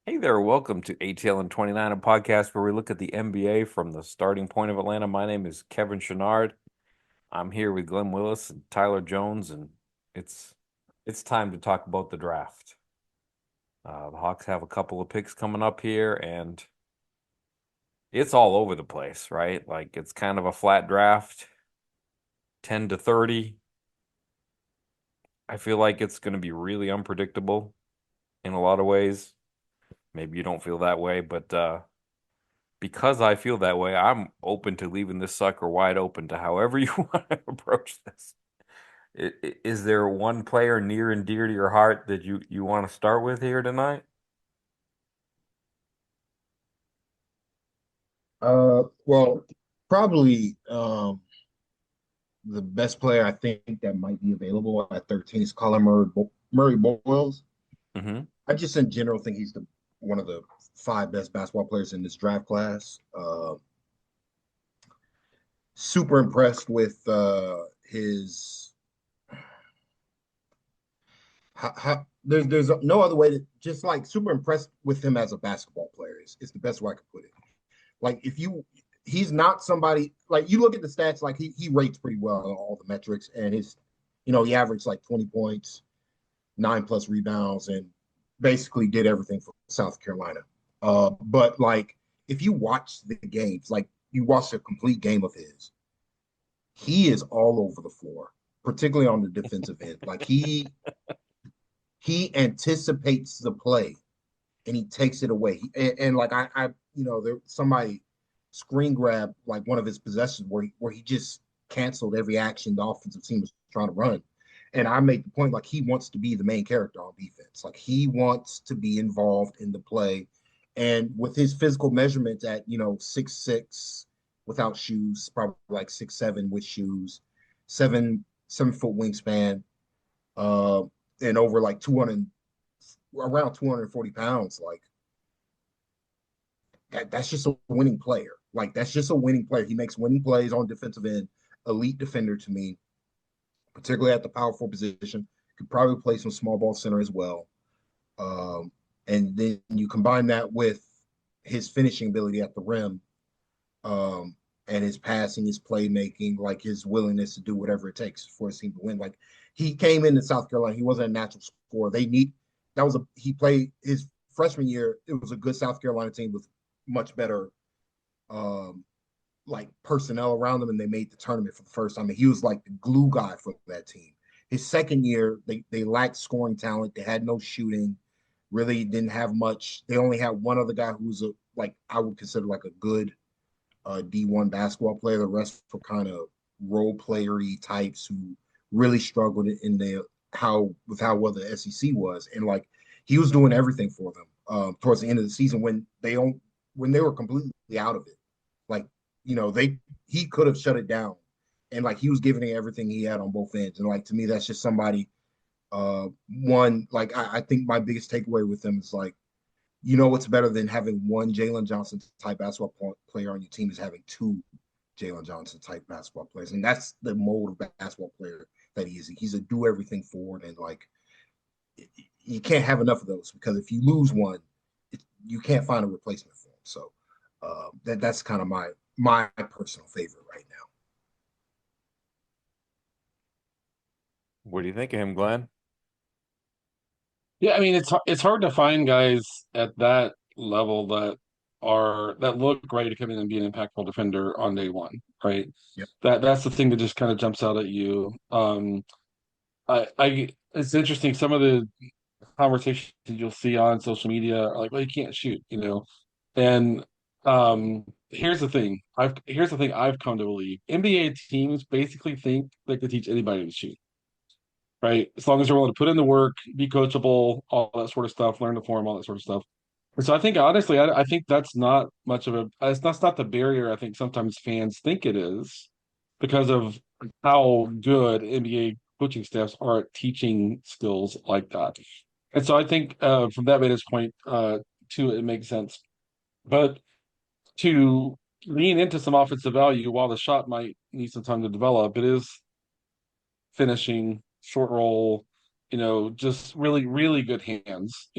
Hey there, welcome to ATL and 29, a podcast where we look at the NBA from the starting point of Atlanta. My name is Kevin Chenard. I'm here with Glen Willis and Tyler Jones, and it's it's time to talk about the draft. The Hawks have a couple of picks coming up here, and it's all over the place, right? Like it's kind of a flat draft, 10 to 30. I feel like it's going to be really unpredictable in a lot of ways. Maybe you don't feel that way, but because I feel that way, I'm open to leaving this sucker wide open to however you want to approach this. Is there one player near and dear to your heart that you want to start with here tonight? Well, probably the best player I think that might be available at 13 is Colin Murray Boyles. Hmm. I just in general think he's the one of the five best basketball players in this draft class. Super impressed with his there's no other way to just like super impressed with him as a basketball player is the best way I could put it. Like if you he's not somebody like you look at the stats, like he rates pretty well on all the metrics, and he averaged like 20 points, 9 plus rebounds, and basically did everything for South Carolina. But like if you watch the games, like you watch a complete game of his, he is all over the floor, particularly on the defensive end. Like he anticipates the play and he takes it away. And like there somebody screen grabbed like one of his possessions where he just canceled every action the offensive team was trying to run. And I make the point like he wants to be the main character on defense. Like he wants to be involved in the play. And with his physical measurements at 6'6" without shoes, probably like 6'7" with shoes, 7 foot wingspan, uh, and over like 200 around 240 pounds, like that's just a winning player. Like that's just a winning player. He makes winning plays on defensive end. Elite defender to me, particularly at the power forward position. Could probably play some small ball center as well. Um, and then you combine that with his finishing ability at the rim, um, and his passing, his playmaking, like his willingness to do whatever it takes for his team to win. Like he came into South Carolina, he wasn't a natural scorer. He played his freshman year. It was a good South Carolina team with much better um, like personnel around him, and they made the tournament for the first time. And he was like the glue guy for that team. His second year, they lacked scoring talent. They had no shooting. Really didn't have much. They only had one other guy who was a like I would consider like a good D1 basketball player. The rest were kind of role playery types who really struggled in the how well the SEC was, and like he was doing everything for them towards the end of the season when they were completely out of it. Like they he could have shut it down, and like he was giving it everything he had on both ends. And like to me, that's just somebody. One like I think my biggest takeaway with them is like what's better than having one Jalen Johnson type basketball player on your team is having two Jalen Johnson type basketball players, and that's the mold of basketball player that he is. He's a do everything forward, and like you can't have enough of those because if you lose one, you can't find a replacement for him. So that's kind of my personal favorite right now. What do you think of him, Glenn? Yeah, I mean it's hard to find guys at that level that look ready to come in and be an impactful defender on day one, right? Yep. That's the thing that just kind of jumps out at you. I it's interesting. Some of the conversations you'll see on social media are like, "Well, you can't shoot," And here's the thing I've come to believe: NBA teams basically think they can teach anybody to shoot, right? As long as they're willing to put in the work, be coachable, all that sort of stuff, learn to form, all that sort of stuff. And so I think honestly, I think that's not much of a that's not the barrier I think sometimes fans think it is because of how good NBA coaching staffs are at teaching skills like that. And so I think from that vantage point, too, it makes sense. But to lean into some offensive value while the shot might need some time to develop, it is finishing, short roll, just really, really good hands.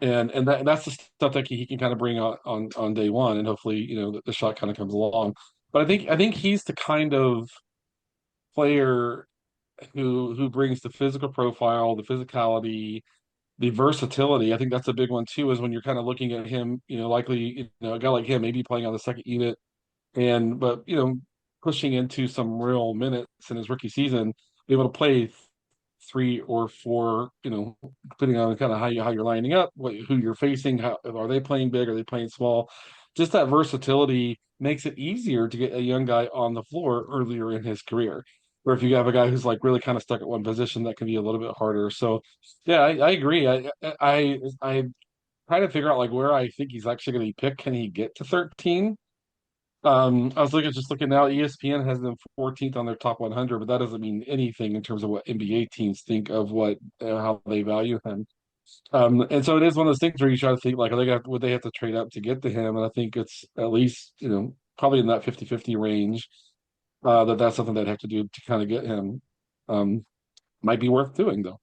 And that's the stuff that he can kind of bring on day one, and hopefully, the shot kind of comes along. But I think he's the kind of player who brings the physical profile, the physicality, the versatility. I think that's a big one too, is when you're kind of looking at him, likely, a guy like him maybe playing on the second unit but pushing into some real minutes in his rookie season, be able to play three or four, depending on kind of how you're lining up, who you're facing, how are they playing big, are they playing small? Just that versatility makes it easier to get a young guy on the floor earlier in his career. Where if you have a guy who's like really kind of stuck at one position, that can be a little bit harder. So, yeah, I agree. I try to figure out like where I think he's actually going to be picked. Can he get to 13? I was looking now. ESPN has them 14th on their top 100, but that doesn't mean anything in terms of what NBA teams think of how they value him. And so it is one of those things where you try to think like, would they have to trade up to get to him? And I think it's at least probably in that 50-50 range. That's something they'd have to do to kind of get him. Um, might be worth doing though.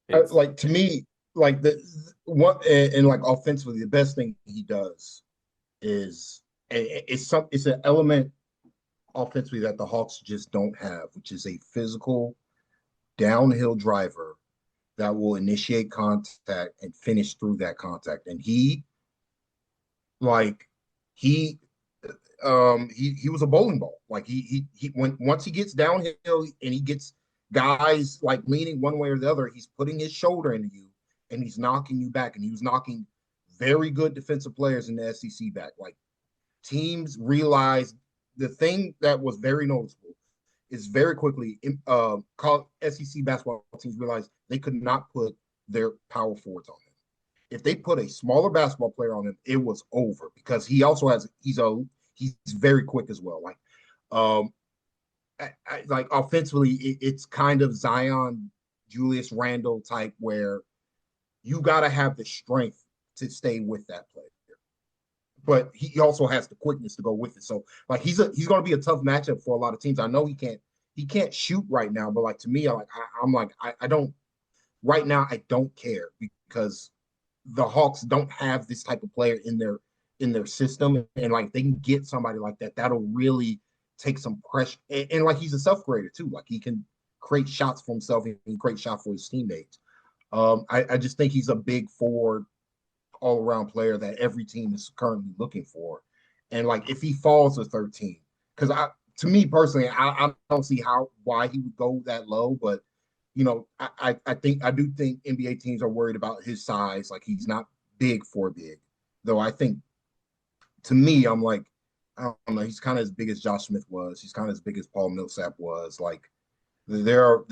It's Like to me, like the what and like offensively, the best thing he does is it's an element offensively that the Hawks just don't have, which is a physical downhill driver that will initiate contact and finish through that contact. And like he he was a bowling ball. Like he when once he gets downhill and he gets guys like leaning one way or the other, he's putting his shoulder into you and he's knocking you back. And he was knocking very good defensive players in the SEC back. Like teams realized the thing that was very noticeable is very quickly SEC basketball teams realized they could not put their power forwards on him. If they put a smaller basketball player on him, it was over because he also has he's very quick as well. Like like offensively, it's kind of Zion, Julius Randle type where you got to have the strength to stay with that player, but he also has the quickness to go with it. So like he's going to be a tough matchup for a lot of teams. I know he can't shoot right now, but like to me, I'm like I don't right now. I don't care because the Hawks don't have this type of player in their system, and like they can get somebody like that that'll really take some pressure. And like he's a self creator too. Like he can create shots for himself and create shots for his teammates. I just think he's a big forward all around player that every team is currently looking for. And like if he falls to 13, because to me personally, I don't see why he would go that low, but I do think NBA teams are worried about his size. Like he's not big for big, though. I think to me, I'm like, I don't know. He's kind of as big as Josh Smith was. He's kind of as big as Paul Millsap was. Like there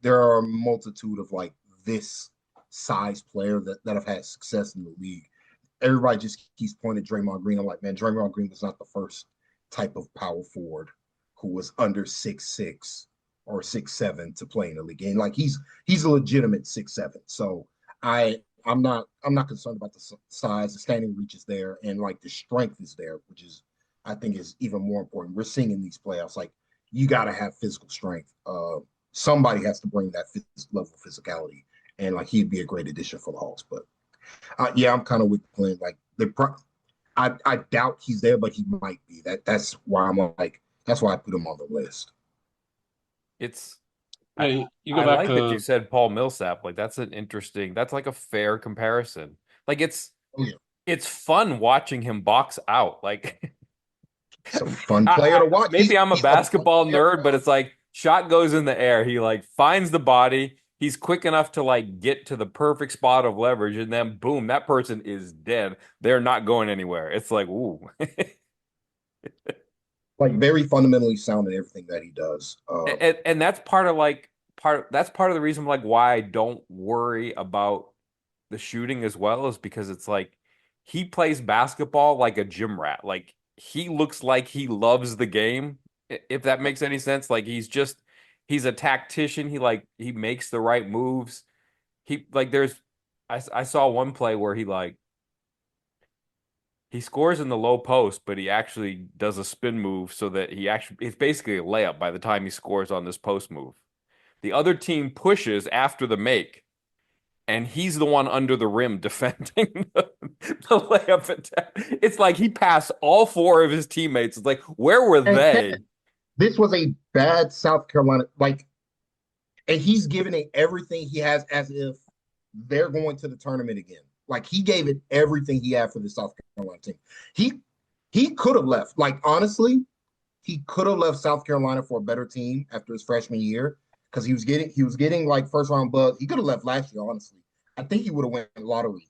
are a multitude of like this size player that have had success in the league. Everybody just keeps pointing at Draymond Green. I'm like, man, Draymond Green was not the first type of power forward who was under 6'6" or 6'7" to play in the league. And like he's a legitimate 6'7". So I'm not concerned about the size. The standing reach is there, and like the strength is there, which is I think is even more important. We're seeing in these playoffs, like you got to have physical strength. Somebody has to bring that level of physicality, and like he'd be a great addition for the Hawks. But yeah, I'm kind of with Glenn. Like I doubt he's there, but he might be. That's why I'm like that's why I put him on the list. it's I Hey, you go I back like that you to said Paul Millsap. Like that's like a fair comparison. Like Oh yeah, it's fun watching him box out. Like he's a fun player to watch. maybe I'm a He's a fun basketball player to nerd, but watch. it's like shot goes in the air. He like finds the body. He's quick enough to like get to the perfect spot of leverage, and then boom, that person is dead. They're not going anywhere. It's like, ooh. Like very fundamentally sound in everything that he does. And that's part of that's part of the reason like why I don't worry about the shooting as well is because it's like he plays basketball like a gym rat. Like he looks like he loves the game, if that makes any sense. Like he's a tactician. He makes the right moves. He like there's I saw one play where he scores in the low post, but he actually does a spin move so that it's basically a layup by the time he scores on this post move. The other team pushes after the make, and he's the one under the rim defending the layup attempt. It's like he passed all four of his teammates. It's like, where were And they? this was a bad South Carolina, like, and he's giving it everything he has as if they're going to the tournament again. Like he gave it everything he had for the South Carolina team. He he could have left. Like honestly, he could have left South Carolina for a better team after his freshman year because he was getting like first round buzz. He could have left last year, honestly. I think he would have went lottery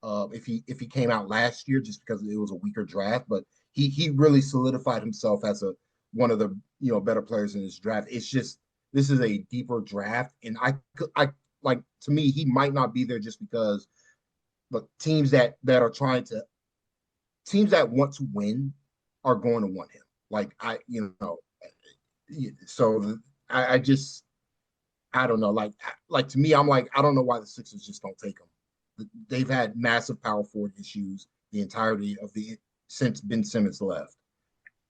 if he came out last year just because it was a weaker draft. But he really solidified himself as a one of the better players in this draft. It's just this is a deeper draft, and I like to me he might not be there just because the teams that want to win are going to want him. Like so I just I don't know. Like to me, I'm like I don't know why the Sixers just don't take him. They've had massive power forward issues the entirety of the since Ben Simmons left,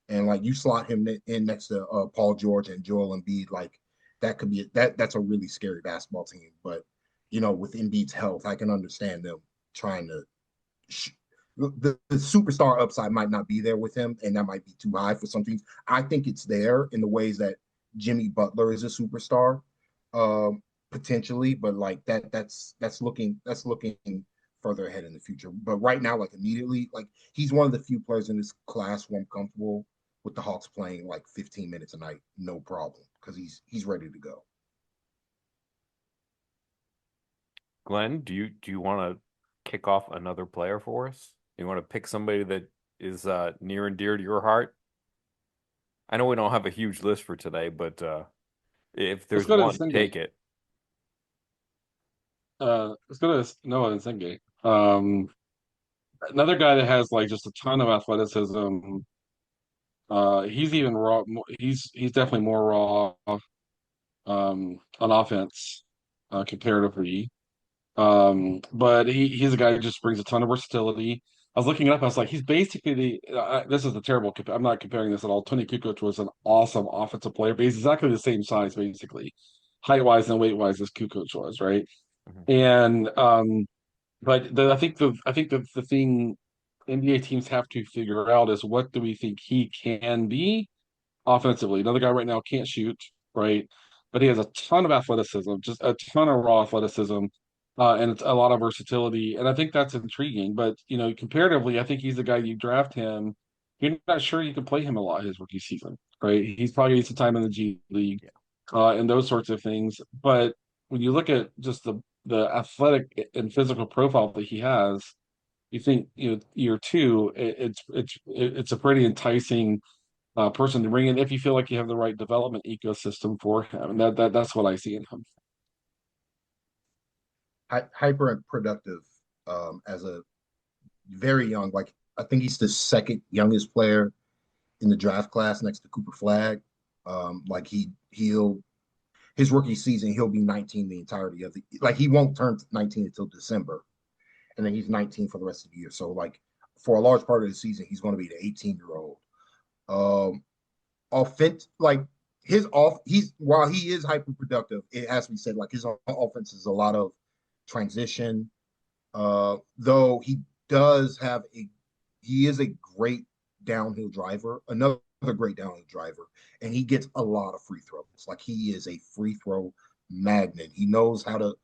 and like you slot him in next to Paul George and Joel Embiid, like that could be that's a really scary basketball team. But with Embiid's health, I can understand them trying to the superstar upside might not be there with him, and that might be too high for some teams. I think it's there in the ways that Jimmy Butler is a superstar, potentially, but like that's looking further ahead in the future. But right now, like immediately, like he's one of the few players in this class who I'm comfortable with the Hawks playing like 15 minutes a night, no problem, because he's ready to go. Glenn, do you want to kick off another player for us? You want to pick somebody that is near and dear to your heart? I know we don't have a huge list for today, but if Let's there's go to one, Senge. take it. Let's go to Noah Senge. Another guy that has like just a ton of athleticism. He's even raw. He's definitely more raw on offense comparatively. But he's a guy who just brings a ton of versatility. I was looking it up. I was like, he's basically this is a terrible. I'm not comparing this at all. Tony Kukoc was an awesome offensive player, but he's exactly the same size, basically, height wise and weight wise as Kukoc was, right? Mhm. And but I think the thing NBA teams have to figure out is what do we think he can be offensively. Another guy right now can't shoot, right? But he has a ton of athleticism, just a ton of raw athleticism, and it's a lot of versatility. And I think that's intriguing. But comparatively, I think he's the guy you draft him. You're not sure you can play him a lot his rookie season, right? He's probably used some time in the G League, Yeah. and those sorts of things. But when you look at just the athletic and physical profile that he has, you think year two, it's a pretty enticing person to bring in if you feel like you have the right development ecosystem for him. And that's what I see in him. Hyper productive as a very young. Like I think he's the second youngest player in the draft class next to Cooper Flag. Like he'll his rookie season he'll be 19 the entirety of the like he won't turn 19 until December, and then he's 19 for the rest of the year. So like for a large part of the season he's going to be the 18-year-old. Offense like he's while he is hyper productive, it has to be said like his offense is a lot of transition. Though does have a he is a great downhill driver, another great downhill driver, and he gets a lot of free throws. Like he is a free throw magnet. He knows how to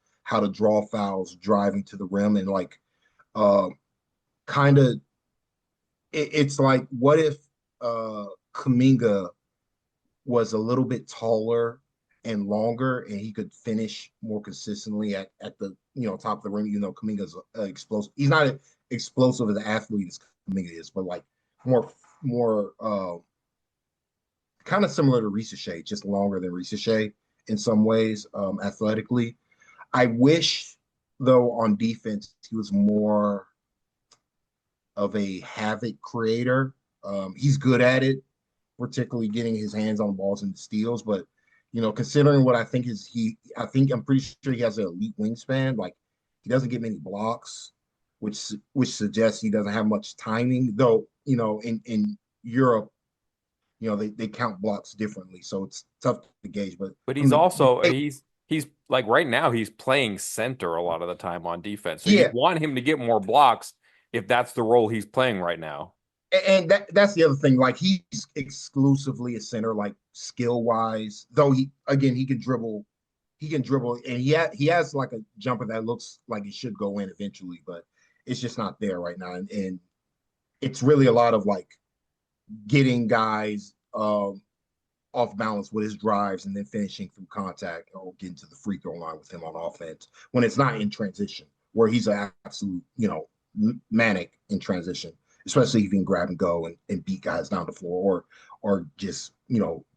draw fouls driving to the rim and like uh kind of it's like what if Kaminga was a little bit taller and longer, and he could finish more consistently at the top of the rim. Kaminga's explosive. He's not explosive as an athlete as Kaminga is, but like more kind of similar to Shea, just longer than Shea in some ways, athletically. I wish though on defense he was more of a havoc creator. He's good at it, particularly getting his hands on balls and steals. But considering what I think I'm pretty sure he has an elite wingspan. Like he doesn't get many blocks, which suggests he doesn't have much timing. Though in Europe, they count blocks differently, so it's tough to gauge. But But from he's the also game, he's like right now he's playing center a lot of the time on defense. So you'd Yeah, want him to get more blocks if that's the role he's playing right now. and that's the other thing. Like he's exclusively a center, like skill wise. Though he can dribble, and he has like a jumper that looks like it should go in eventually, but it's just not there right now. And it's really a lot of like getting guys off balance with his drives and then finishing through contact or getting to the free throw line with him on offense when it's not in transition, where he's an absolute, manic in transition, especially if he can grab and go and beat guys down the floor or just,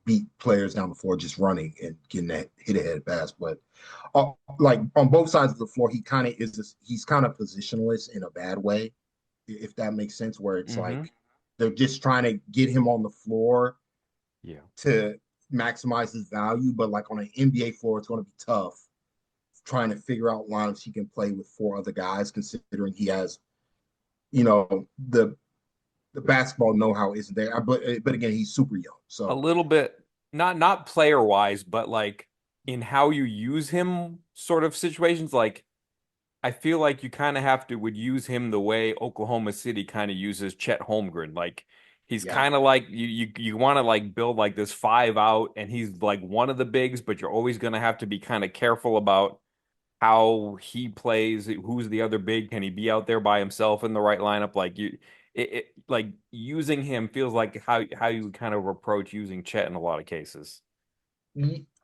beat players down the floor just running and getting that hit ahead pass. But like on both sides of the floor, he's kind of positionless in a bad way, if that makes sense, where it's Mm-hmm. like they're just trying to get him on the floor Yeah. to maximize his value. But like on an NBA floor, it's going to be tough trying to figure out lines he can play with four other guys, considering he has, the basketball know-how isn't there. But again, he's super young. A So little bit, not player wise, but like in how you use him sort of situations. Like I feel like you kind of have to would use him the way Oklahoma City kind of uses Chet Holmgren. Like he's yeah, kind of like you want to like build like this five out, and he's like one of the bigs, but you're always gonna have to be kind of careful about how he plays, who's the other big, can he be out there by himself in the right lineup? Like like using him feels like how you kind of approach using Chet in a lot of cases.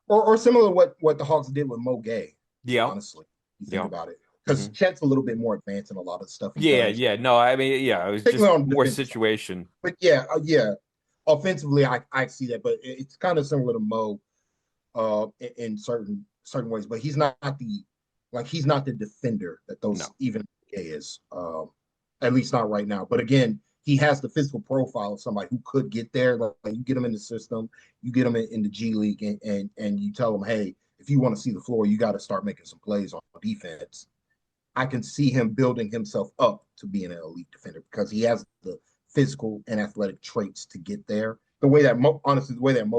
or similar to what the Hawks did with Mo Gay. Yeah, Honestly, you think yeah. about it, because Hmm. Chet's a little bit more advanced in a lot of stuff he Yeah, does, yeah. No, I mean, yeah, it was just particularly on the more defensive side. situation. But yeah, offensively, I see that, but it's kind of similar to Mo in certain ways. But he's not the defender that those No. even is, at least not right now. But again, he has the physical profile of somebody who could get there. Like you get him in the system, you get him in the G League, and you tell him, hey, if you want to see the floor, you got to start making some plays on defense. I can see him building himself up to being an elite defender because he has the physical and athletic traits to get there. The way that Mo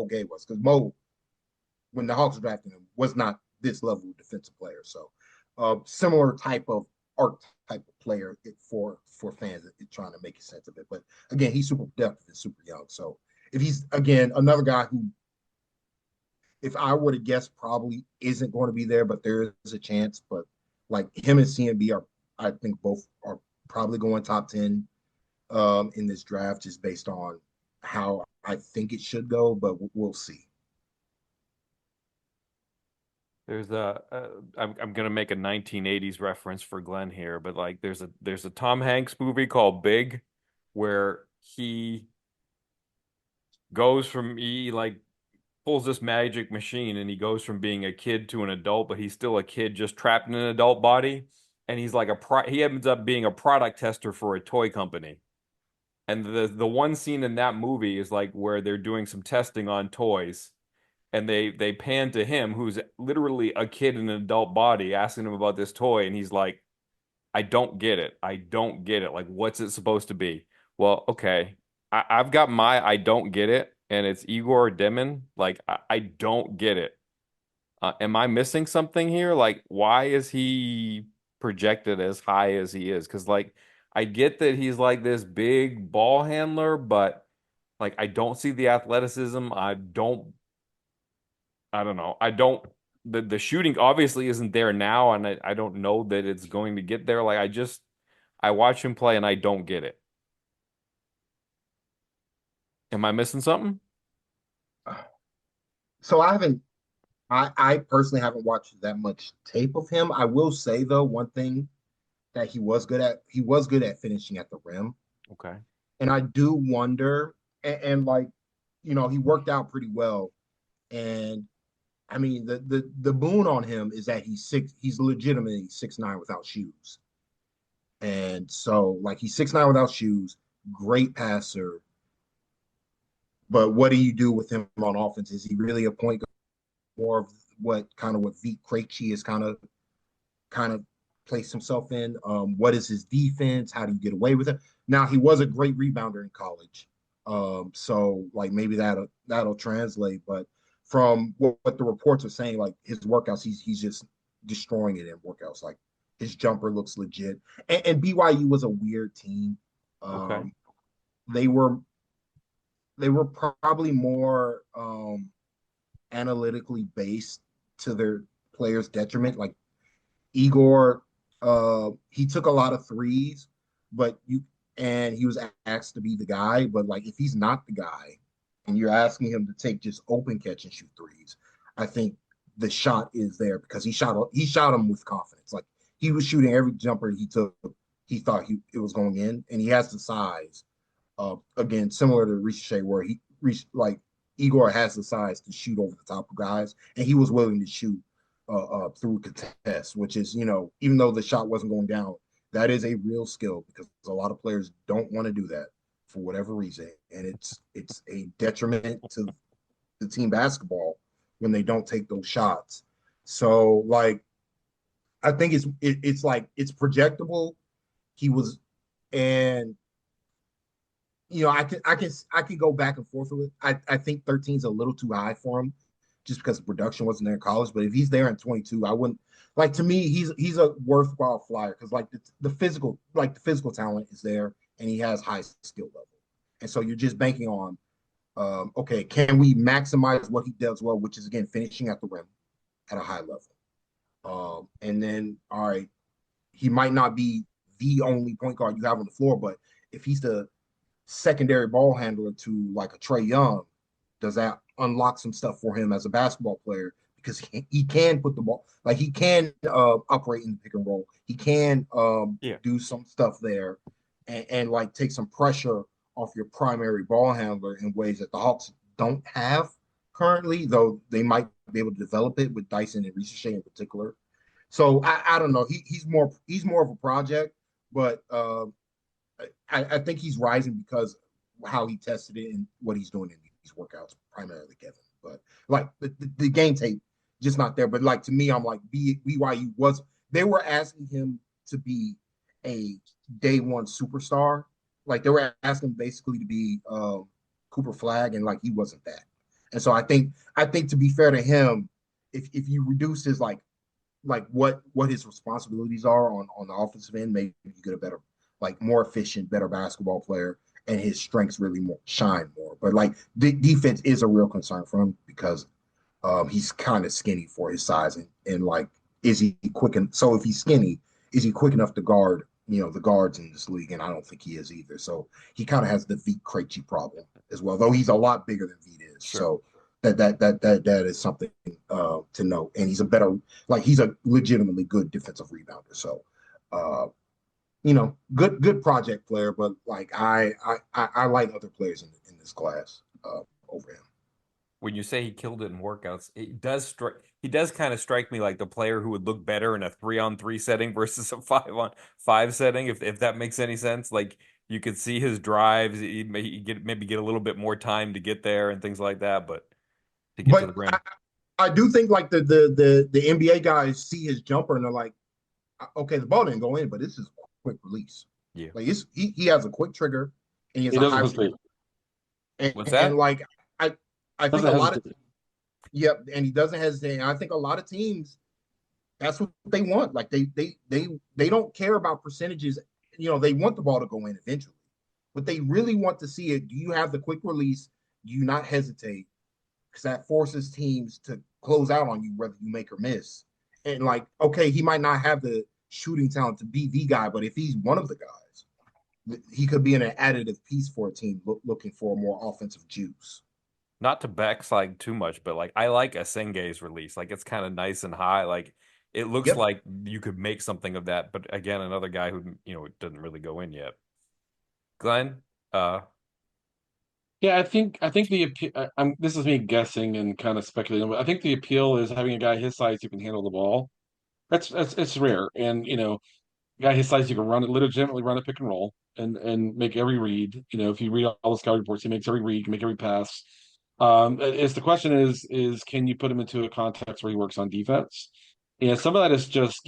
Gay was, because Mo, when the Hawks drafted him, was not this level of defensive player. So, similar type of archetype of player for fans trying to make sense of it. But again, he's super productive and super young. So, if he's again another guy who, if I were to guess, probably isn't going to be there, but there is a chance. But like him and CMB are, I think both are probably going top 10 in this draft, just based on how I think it should go. But we'll see. There's I'm gonna make a 1980s reference for Glenn here, but like there's a Tom Hanks movie called Big, where he goes from he like pulls this magic machine and he goes from being a kid to an adult, but he's still a kid just trapped in an adult body. And he's like he ends up being a product tester for a toy company. And the one scene in that movie is like where they're doing some testing on toys, and they pan to him who's literally a kid in an adult body asking him about this toy, and he's like, I don't get it. I don't get it. Like, what's it supposed to be? Well, okay. I've got my I don't get it, and it's Igor Demon. Like, I don't get it. Am I missing something here? Like, why is he projected as high as he is? Because, like, I get that he's like this big ball handler, but like, I don't see the athleticism. I don't know. I don't, the shooting obviously isn't there now, and I don't know that it's going to get there. Like, I watch him play and I don't get it. Am I missing something? So I personally haven't watched that much tape of him. I will say though, one thing that he was good at finishing at the rim. Okay. And I do wonder, and like, he worked out pretty well. And I mean, the boon on him is that he's legitimately 6'9" without shoes. And so like he's 6'9" without shoes, great passer. But what do you do with him on offense? Is he really a point guard? More of what Vit Krejci is kind of placed himself in. What is his defense? How do you get away with it? Now he was a great rebounder in college, so like maybe that'll translate. But from what the reports are saying, like his workouts, he's just destroying it in workouts. Like his jumper looks legit. And BYU was a weird team. Okay. Um, they were they were probably more analytically based to their players' detriment. Like Igor, he took a lot of threes, but he was asked to be the guy. But like if he's not the guy, and you're asking him to take just open catch and shoot threes, I think the shot is there because he shot him with confidence. Like he was shooting every jumper he took, he thought it was going in, and he has the size. Again, similar to Ricochet, where he like Igor has the size to shoot over the top of guys, and he was willing to shoot through contest, which is, even though the shot wasn't going down, that is a real skill because a lot of players don't want to do that for whatever reason, and it's a detriment to the team basketball when they don't take those shots. So like, I think it's like it's projectable. He was, and I can go back and forth with it. I think 13 is a little too high for him just because the production wasn't there in college. But if he's there in 22, I wouldn't like to me, he's a worthwhile flyer because like the physical talent is there and he has high skill level. And so you're just banking on okay, can we maximize what he does well, which is again finishing at the rim at a high level. And then all right, he might not be the only point guard you have on the floor, but if he's the secondary ball handler to like a Trey Young, does that unlock some stuff for him as a basketball player? Because he can put the ball, like he can operate in the pick and roll. He can Yeah. do some stuff there and like take some pressure off your primary ball handler in ways that the Hawks don't have currently, though they might be able to develop it with Dyson and Ricochet in particular. So I don't know. He's more of a project, but I think he's rising because how he tested it and what he's doing in these workouts, primarily Kevin. But like the game tape, just not there. But like to me, I'm like BYU was they were asking him to be a day one superstar. Like they were asking him basically to be Cooper Flag, and like he wasn't that. And so I think to be fair to him, if you reduce his like what his responsibilities are on the offensive end, maybe you get a better, like more efficient, better basketball player, and his strengths really more shine more. But like the defense is a real concern for him because he's kind of skinny for his size, and like is he quick? And so if he's skinny, is he quick enough to guard the guards in this league? And I don't think he is either. So he kind of has the Vit Krejci problem as well, though he's a lot bigger than Vit is. Sure. So that is something to note. And he's a legitimately good defensive rebounder. So good project player, but like I like other players in this class over him. When you say he killed it in workouts, he does kind of strike me like the player who would look better in a 3-on-3 setting versus a 5-on-5 setting, if that makes any sense. Like you could see his drives, maybe get a little bit more time to get there and things like that, but to get to the But rim. I do think like the NBA guys see his jumper and they're like, okay, the ball didn't go in, but this is a quick release. Yeah. Like he has a quick trigger and he has He a doesn't high hesitate. What's and that? like I I think Doesn't a lot of hesitate. yep, and he doesn't hesitate. And I think a lot of teams that's what they want. Like they don't care about percentages. They want the ball to go in eventually, but they really want to see it. Do you have the quick release? Do you not hesitate? Because that forces teams to close out on you whether you make or miss. And like, okay, he might not have the shooting talent to be the guy, but if he's one of the guys, he could be an additive piece for a team looking for more offensive juice. Not to backslide too much, but like I like Asenge's release. Like it's kind of nice and high. Like it looks Yep. like you could make something of that. But again, another guy who, it doesn't really go in yet. Glenn, uh, Yeah, I think the appeal. I'm this is me guessing and kind of speculating, but I think the appeal is having a guy his size who can handle the ball. That's it's rare, and a guy his size you can run it, legitimately run a pick and roll and make every read. If you read all the scouting reports, he makes every read, can make every pass. Is the question is can you put him into a context where he works on defense? And some of that is just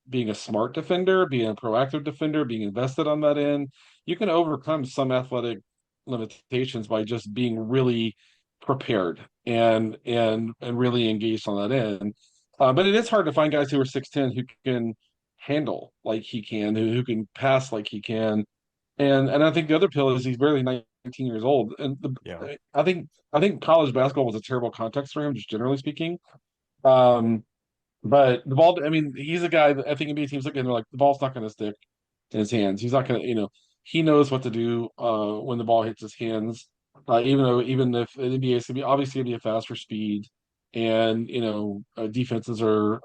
being a smart defender, being a proactive defender, being invested on that end. You can overcome some athletic limitations by just being really prepared and really engaged on that end. But it is hard to find guys who are 6'10" who can handle like he can, who can pass like he can. And I think the other pill is he's barely 19 years old. And Yeah. I think college basketball was a terrible context for him, just generally speaking. Um, but the ball, I mean, he's a guy that I think NBA teams look at him, they're like, the ball's not going to stick in his hands. He's not going to, he knows what to do when the ball hits his hands. Even if the NBA is obviously going to be a faster speed, and defenses are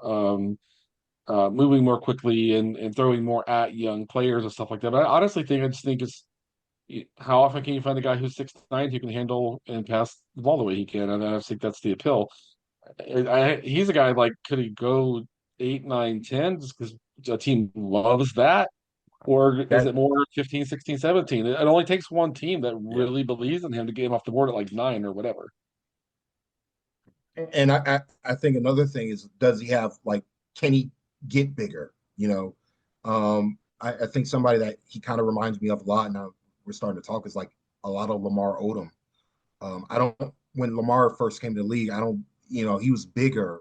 moving more quickly and throwing more at young players and stuff like that. But I just think it's how often can you find a guy who's 6'9" who can handle and pass the ball the way he can? And I just think that's the appeal. He's a guy like could he go 8, 9, 10 just because a team loves that? Or is That it more 15, 16, 17? It only takes one team that Yeah. really believes in him to get him off the board at like 9 or whatever. and I think another thing is, does he have like, can he get bigger? I think somebody that he kind of reminds me of a lot now we're starting to talk is like a lot of Lamar Odom. I don't When Lamar first came to the league, I don't he was bigger,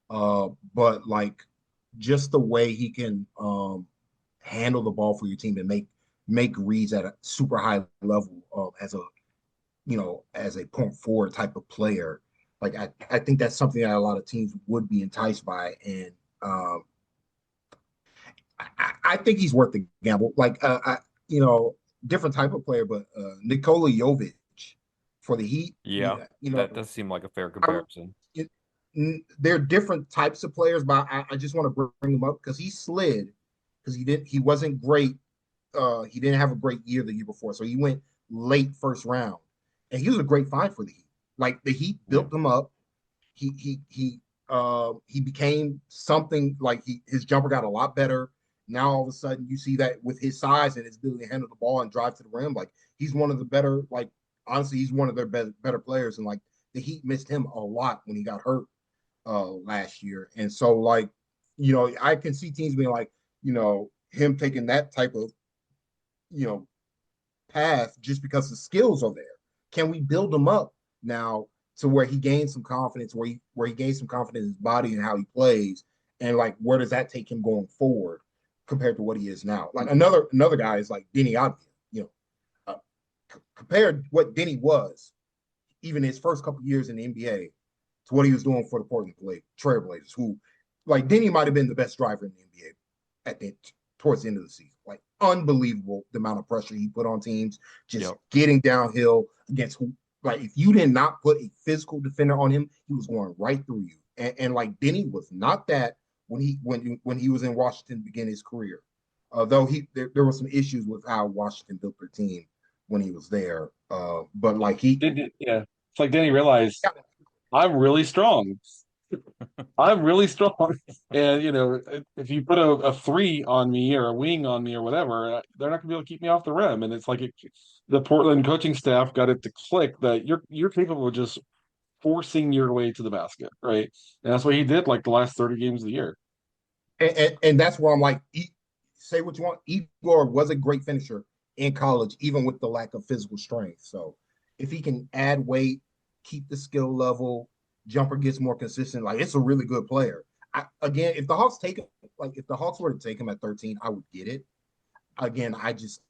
but like just the way he can handle the ball for your team and make reads at a super high level as a point forward type of player. Like I think that's something that a lot of teams would be enticed by, and I think he's worth the gamble. Like different type of player, but Nikola Jovic for the Heat, Yeah. That does seem like a fair I, comparison. it, they're different types of players, but I just want to bring him up because he slid because he wasn't great. He didn't have a great year the year before, so he went late first round, and he was a great find for the Heat. Like the Heat Yeah. built him up. He became something like his jumper got a lot better. Now all of a sudden you see that with his size and his ability to handle the ball and drive to the rim, like he's one of the better. Like honestly, he's one of their better players, and like the Heat missed him a lot when he got hurt last year, and so like I can see teams being like him taking that type of you know path just because the skills are there. Can we build him up now to where he gains some confidence, where he gains some confidence in his body and how he plays, and like where does that take him going forward compared to what he is now? Like another guy is like Denny Avdia. Compared what Denny was, even his first couple years in the NBA, to what he was doing for the Portland Trailblazers, who like Denny might have been the best driver in the NBA towards the end of the season. Like unbelievable the amount of pressure he put on teams, just getting downhill against who. Like if you did not put a physical defender on him, he was going right through you. And like Denny was not that when he was in Washington to begin his career. Although there were some issues with how Washington built their team when he was there. But like Yeah. It's like Danny realized I'm really strong. I'm really strong. And if you put a 3 on me or a wing on me or whatever, they're not gonna be able to keep me off the rim. And it's like the Portland coaching staff got it to click that you're capable of just forcing your way to the basket, right? And that's what he did like the last 30 games of the year. and that's where I'm like, say what you want. Igor was a great finisher in college, even with the lack of physical strength. So if he can add weight, keep the skill level, jumper gets more consistent, like it's a really good player. Again, if the Hawks take him, like if the Hawks were to take him at 13, I would get it. Again, I just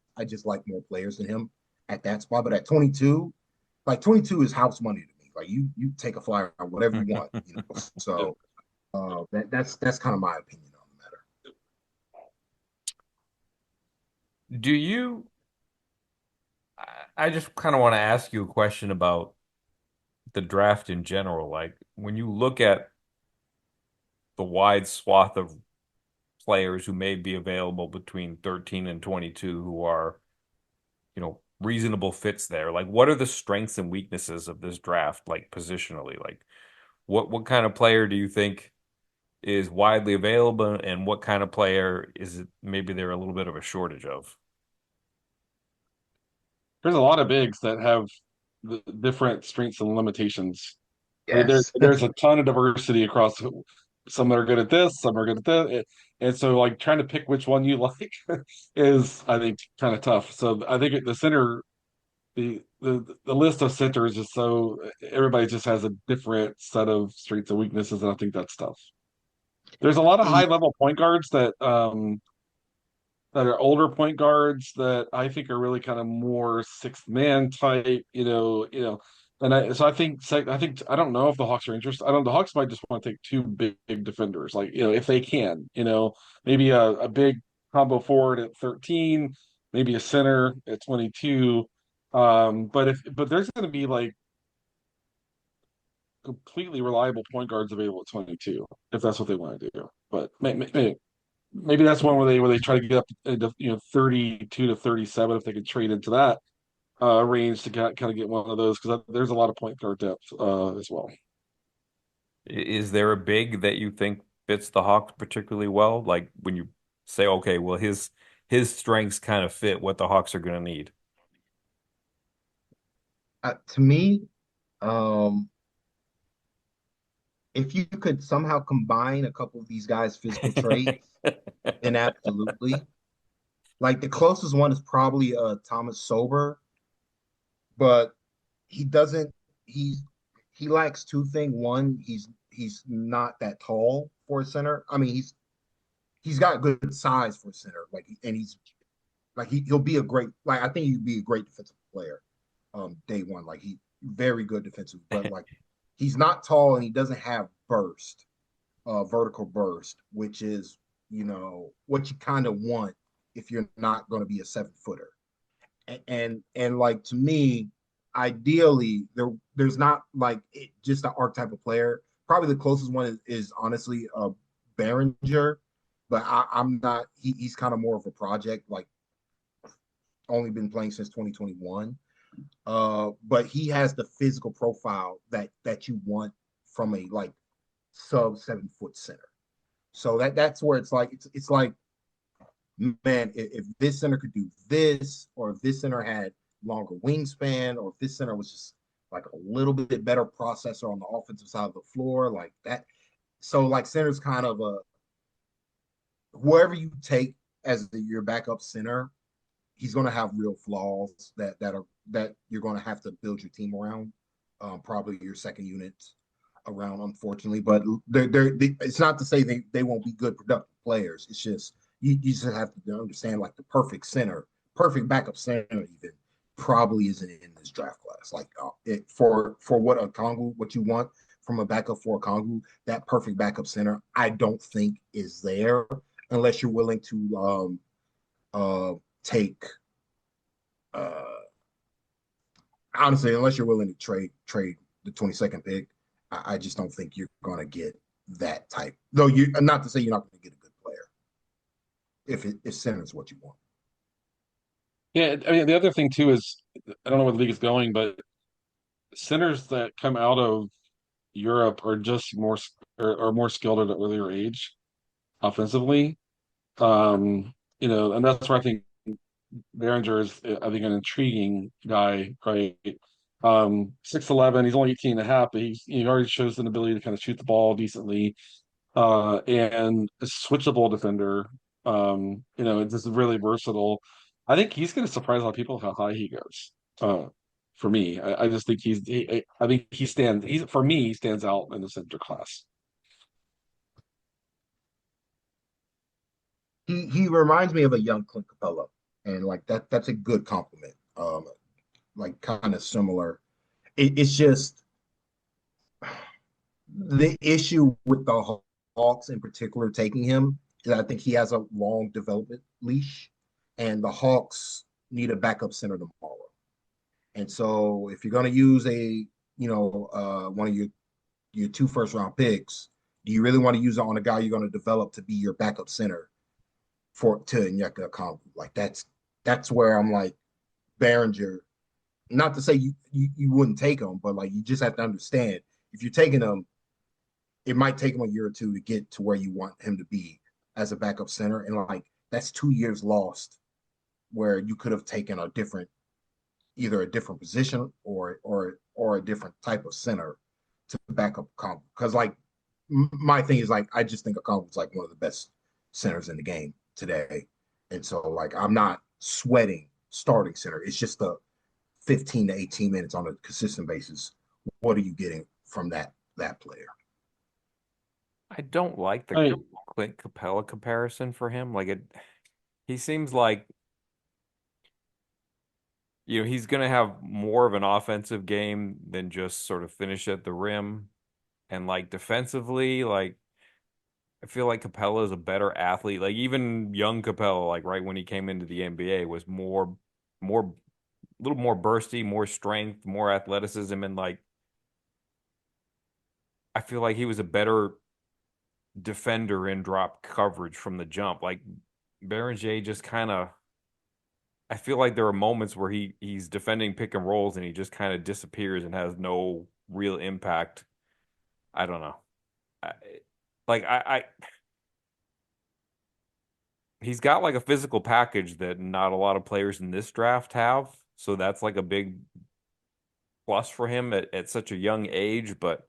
like more players than him at that spot. But at 22, like 22 is house money to me. Like you take a flyer or whatever you want. So that's kind of my opinion on the matter. Do you? I just kind of want to ask you a question about the draft in general. Like when you look at the wide swath of players who may be available between 13 and 22 who are, reasonable fits there. Like what are the strengths and weaknesses of this draft, like positionally? Like what kind of player do you think is widely available and what kind of player is it maybe there a little bit of a shortage of? There's a lot of bigs that have the different strengths and limitations. Right? Yes. There's a ton of diversity across. Some are good at this, some are good at that, and so like trying to pick which one you like is, I think, kind of tough. So I think the center the list of centers is so everybody just has a different set of strengths and weaknesses, and I think that's tough. There's a lot of high He, level point guards that are older point guards that I think are really kind of more sixth man type, And I don't know if the Hawks are interested. I don't. The Hawks might just want to take two big defenders, like if they can, maybe a big combo forward at 13, maybe a center at 22. But there's going to be like completely reliable point guards available at 22 if that's what they want to do. But maybe that's one where they try to get up into 32 to 37 if they could trade into that range to kind of get one of those because there's a lot of point guard depth as well. Is there a big that you think fits the Hawks particularly well? Like when you say, okay, well his strengths kind of fit what the Hawks are going to need. to me, um, if you could somehow combine a couple of these guys' physical traits, then absolutely. Like the closest one is probably Thomas Sober, but he doesn't. He's he lacks two things. One, he's not that tall for a center. I mean, he's got good size for a center. And he's like he'll be a great. Like I think he'd be a great defensive player. Day one, like he very good defensive, but like he's not tall and he doesn't have burst, vertical burst, which is what you kind of want if you're not going to be a 7 footer. And like to me, ideally there's not like just an archetype of player. Probably the closest one is honestly Behringer, but I'm not. He's kind of more of a project. Like only been playing since 2021. But he has the physical profile that you want from a like sub 7 foot center. So that's where it's like man, if this center could do this, or if this center had longer wingspan, or if this center was just like a little bit better processor on the offensive side of the floor, like that. So like center's kind of a whoever you take as your backup center, he's going to have real flaws that you're going to have to build your team around. Probably your second unit around, unfortunately. But it's not to say they won't be good productive players. It's just you just have to understand like the perfect center, perfect backup center even probably isn't in this draft class. Like for what you want from a backup for a Kongu, that perfect backup center I don't think is there unless you're willing to take uh honestly, unless you're willing to trade the 22nd pick, I just don't think you're gonna get that type. Though you not to say you're not gonna get a good player if center is what you want. Yeah, I mean the other thing too is I don't know where the league is going, but centers that come out of Europe are just are more skilled at an earlier age offensively. And that's where I think Behringer is, I think, an intriguing guy, right? 6'11", he's only 18 and a half, but he already shows an ability to kind of shoot the ball decently, and a switchable defender. It's just really versatile. I think he's going to surprise a lot of people how high he goes. For me, I just think I think for me, he stands out in the center class. He reminds me of a young Clint Capella, and like that's a good compliment. Like kind of similar. It's just the issue with the Hawks in particular taking him is I think he has a long development leash, and the Hawks need a backup center tomorrow. And so if you're going to use one of your two first round picks, do you really want to use it on a guy you're going to develop to be your backup center to Onyeka Okongwu? Like that's where I'm like Behringer. Not to say you wouldn't take him, but like you just have to understand if you're taking him, it might take him a year or two to get to where you want him to be as a backup center, and like that's 2 years lost where you could have taken either a different position or a different type of center to back up Okongwu. Because like my thing is like I just think Okongwu is like one of the best centers in the game today, and so like I'm not sweating starting center. It's just the 15 to 18 minutes on a consistent basis, what are you getting from that player? I don't like the I Clint Capella comparison for him. He seems like, he's going to have more of an offensive game than just sort of finish at the rim. And like defensively, like I feel like Capella is a better athlete. Like even young Capella, like right when he came into the NBA, was more, a little more bursty, more strength, more athleticism, and like I feel like he was a better defender in drop coverage from the jump. Like Berenger just kind of, I feel like there are moments where he's defending pick and rolls and he just kind of disappears and has no real impact. I don't know. I, I he's got like a physical package that not a lot of players in this draft have. So that's like a big plus for him at such a young age. But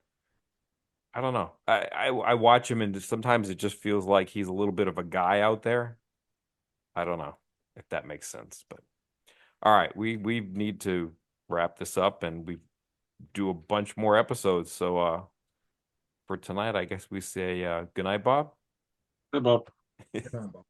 I don't know. I watch him and sometimes it just feels like he's a little bit of a guy out there. I don't know if that makes sense. But all right, we need to wrap this up and we do a bunch more episodes. So for tonight, I guess we say good night, Bob. about Good time, Bob.